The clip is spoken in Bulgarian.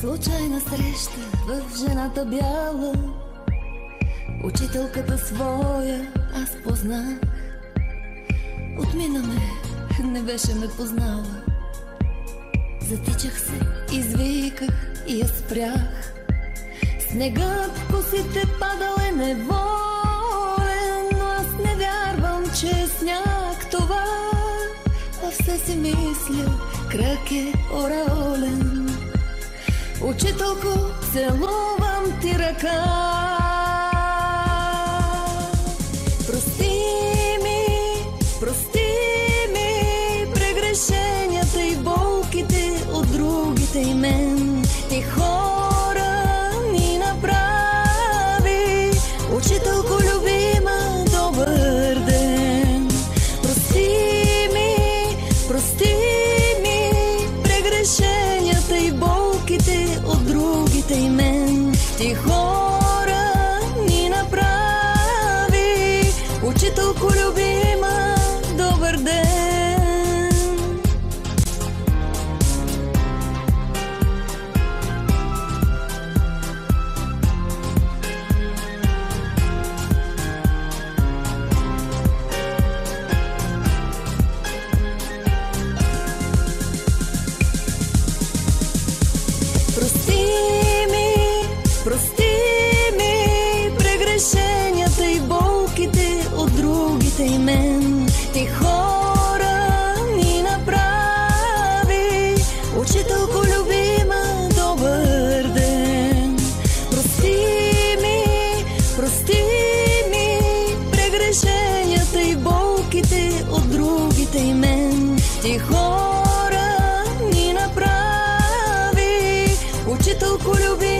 Случайна среща в жената бяла, учителката своя аз познах. Отмина ме, не беше ме познала. Затичах се, извиках и я спрях. Снегът в косите падал е неволен, но аз не вярвам, че е сняг това. А все си мисля, крак е ораолен. Учителко, целувам ти ръка. Прости ми прегрешенията и болките от другите и мен. Ти хора ни направи, учителко любима, добър ден. Прости ми прегрешенията и болките от другите и мен. Ти хора ни направи, учителко любима, добър ден. Прости ми прегрешенията и болките от другите и мен. Ти хора ни направи, учителко любима, добър ден. Прости ми прегрешенията и болките от другите и мен. Ти хора ни направи, учителко любима,